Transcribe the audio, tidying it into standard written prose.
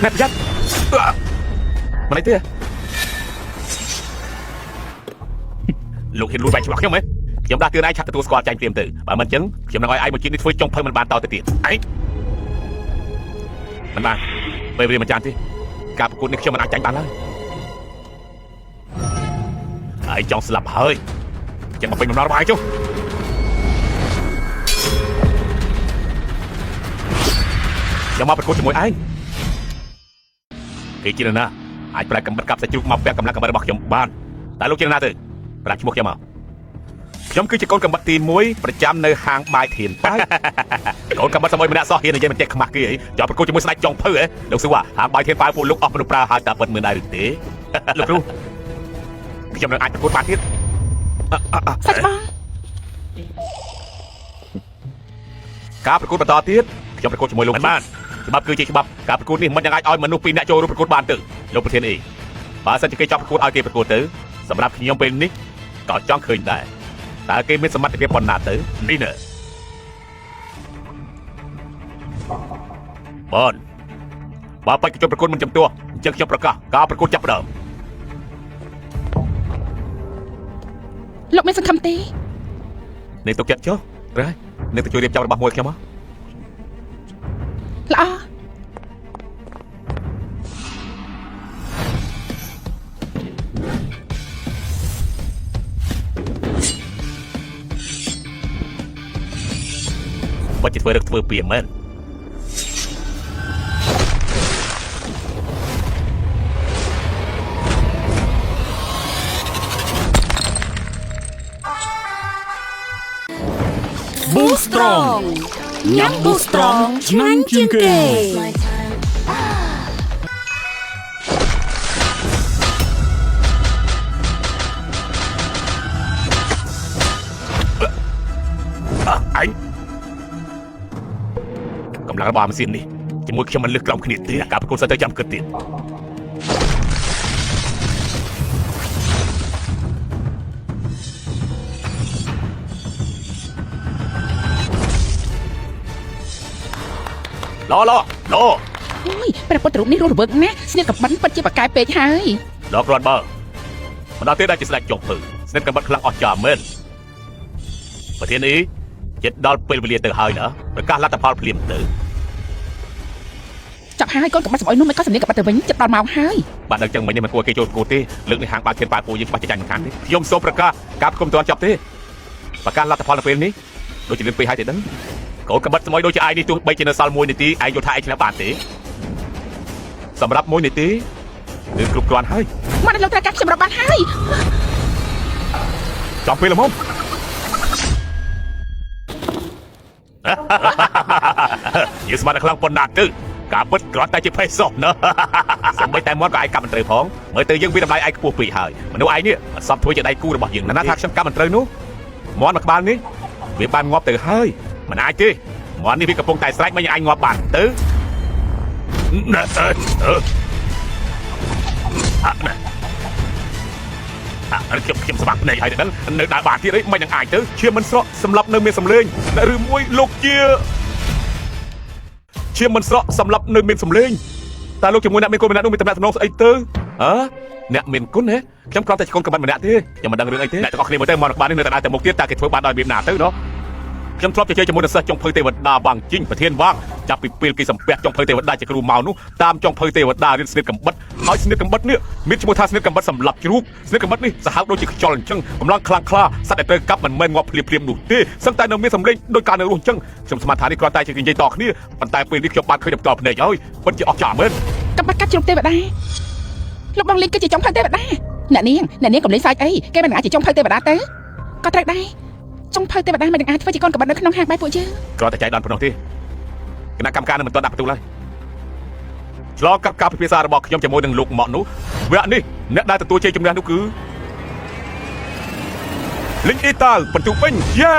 ណែប្រយ័ត្នមកនេះទេលោកហ៊ានលួចបាយច្បាស់ខ្ញុំហ៎ខ្ញុំដាស់តឿនឯងឆាប់ទទួលស្គាល់ចាញ់ព្រាមទៅបើមិនអញ្ចឹងខ្ញុំនឹងឲ្យឯងមកជាតិនេះធ្វើចុងភៅមិនបានតទៅទៀតឯងមិនបានពេលវាមិនចាំទេការប្រកួតនេះខ្ញុំមិនអាចចាញ់បានឡើយឯងចង់ស្លាប់ហើយចាំមកពេញដំណើររបស់ឯងចុះខ្ញុំមកប្រកួតជាមួយឯងគេជាណាអាចប្រែកំបិតកាប់សាច់ជ្រូកមកពាក់កម្លាំងកំបិតរបស់ខ្ញុំបានតែលោកជាណាទៅប្រាប់ឈ្មោះខ្ញុំមកខ្ញុំគឺជាកូនកំបិតទី1ប្រចាំនៅហាងបាយធានប៉ៅកូនកំបិតសម័យម្នាក់សោះហ៊ាននិយាយមិនចេះខ្មាស់គេអីយកប្រកួតជាមួយស្ដេចចុងភៅហ៎លោកសួរហាងបាយធានប៉ៅពួកលោកអស់មនុស្សប្រើហើយតើពិតមើលដែរឬទេលោកគ្រូខ្ញុំនឹងអាចប្រកួតបានទៀតសាច់បងការប្រកួតបន្តទៀតខ្ញុំប្រកួតជាមួយលោកបានច្បាប់គឺជាច្បាប់ការប្រកួតនេះមិនយ៉ាងអាចឲ្យមនុស្ស2នាក់ចូលរួមប្រកួតបានទៅលោកប្រធានអីបើសិនជាគេចាប់ប្រកួតឲ្យគេប្រកួតទៅសម្រាប់ខ្ញុំពេលនេះក៏ចង់ឃើញដែរតើគេមានសមត្ថភាពប៉ុណ្ណាទៅនេះណែបងបើបេក្ខជនប្រកួតមិនចំទាស់អញ្ចឹងខ្ញុំប្រកាសការប្រកួតចាប់ផ្ដើមលោកមានសង្ឃឹមទេនេះទុកចិត្តចុះរ៉ៃនឹងទៅជួយរៀបចំរបស់មួយខ្ញុំមកល្អបើជាធ្វើរឹកធ្វើពីមែនBoostrong ញ៉ាំ Boostrong ឆ្ងាញ់ជាងគេអញកម្លាំងរបស់អាម៉ាស៊ីននេះជាមួយខ្ញុំមិនលើសក្រោមគ្នាទេការប្រកួតសិនទៅចាំគិតទៀតឡឡអូយព្រះពុទ្ធរូបនេះរស់រវើកណាស់ស្នៀតកបិនពិតជាបកែពេកហើយដល់គ្រាន់បើម្ដងទៀតដែលជាស្ដេចចុងភៅស្និតកបិតខ្លាំងអស់ចាមែនប្រធានអ៊ីចិត្តដល់ពេលវេលាទៅហើយណាប្រកាសលទ្ធផលភ្លាមទៅចាប់ហើយកូនកបិតសម្អុយនោះមិនក៏សម្លៀកកបិតទៅវិញចិត្តដល់ម៉ោងហើយបាទដល់ចឹងមិញមិនគួរគេចូលប្រកួតទេលើកនេះហាងបាធានប៉ាពូយើងច្បាស់ជាចាញ់មិនខានទេខ្ញុំសូមប្រកាសការប្រគំមិនទាន់ចប់ទេប្រកាសលទ្ធផលនៅពេលនេះដូចជាលឿនពេកហើយទេដឹងកូនកបិតសម្អុយដូចជាឯងនេះទោះបីជានៅសល់1នាទីឯងយល់ថាឯងឈ្នះបានទេសម្រាប់1នាទីគឺគ្រប់គ្រាន់ហើយមកដល់លោកត្រូវការខ្ញុំរាប់បានហើយចាំពេលល្មមយើងស្មានតែខ្លាំងប៉ុណ្ណាទៅការពិតគ្រាន់តែជាភេទសោះណាសូម្បីតែមាត់ក៏ឯងកាប់មិនត្រូវផងមើលទៅយើងវាតម្លៃឯងខ្ពស់ពេកហើយមនុស្សឯងនេះអត់សមធ្វើជាដៃគូរបស់យើងណាថាខ្ញុំកាប់មិនត្រូវនោះមាត់មួយក្បាលនេះវាបានងាប់ទៅហើយមិនអាចទេមាន់នេះវាកំពុងតែស្រែកមិនឲ្យងាប់បានទៅខ្ញុំស្បាក់ភ្នែកហើយដល់នៅដើរបានទៀតអីមិននឹងអាចទៅឈាមមិនស្រកសម្រាប់នៅមានសម្លេងឬមួយលោកជាឈាមមិនស្រកសម្រាប់នៅមានសម្លេងតែលោកជាមួយអ្នកមានគុណម្នាក់នោះមានតំណែងស្អីទៅអ្នកមានគុណហ៎ខ្ញុំគ្រាន់តែជាកូនកបិតម្នាក់ទេខ្ញុំមិនដឹងរឿងអីទេអ្នកទាំងអស់គ្នាមើលទៅមកក្បាលនេះនៅតែដើរទៅមុខទៀតតើគេធ្វើបានដោយរបៀបណាទៅណោះខ្ញុំធ្លាប់ជជែកជាមួយនឹងសិស្សចុងភៅទេវតាវាងជីងប្រធានវាងចាប់ពីពេលគេសំពះចុងភៅទេវតាជាគ្រូមកនោះតាមចុងភៅទេវតារៀនស្និតកំបិតហើយស្និតកំបិតនេះមានឈ្មោះថាស្និតកំបិតសម្រាប់ជ្រូកស្និតកំបិតនេះសាហាវដូចជាខ្យល់អញ្ចឹងកម្លាំងខ្លាំងក្លាសត្វដែលត្រូវកាប់មិនមែនងាប់ភ្លាមនោះទេសឹងតែនៅមានសម្លេងដោយការនៅរស់អញ្ចឹងខ្ញុំស្មានថានេះគ្រាន់តែជានិយាយតគ្នាប៉ុន្តែពេលនេះខ្ញុំបានឃើញផ្ទាល់ភ្នែកហើយពិតជាអស្ចារ្យមែនកំបិតកាប់ជ្រូកទេវតាលោកបងលីងគឺជាចុងភៅទេវតាអ្នកនាងកុំលេងសាច់អីគេមិនអាចជាចុងភៅទេវតាទៅក៏ត្រូវដែរចុងភៅទេវតាមិនអាចធ្វើជាកូនកបិតនៅក្នុងហាងបាយពួកយើងគ្រាន់តែចៃដន្យប៉ុណ្ណោះទេគណៈកម្មការនឹងមិនទាន់ដាក់បន្ទូលឡើយឆ្លងកាត់ការពិភាក្សារបស់ខ្ញុំជាមួយនឹងលោកម៉ាក់នោះវគ្គនេះអ្នកដែលទទួលជ័យជំនះនោះគឺលីងអ៊ីតាល់បន្ទុកវិញយេ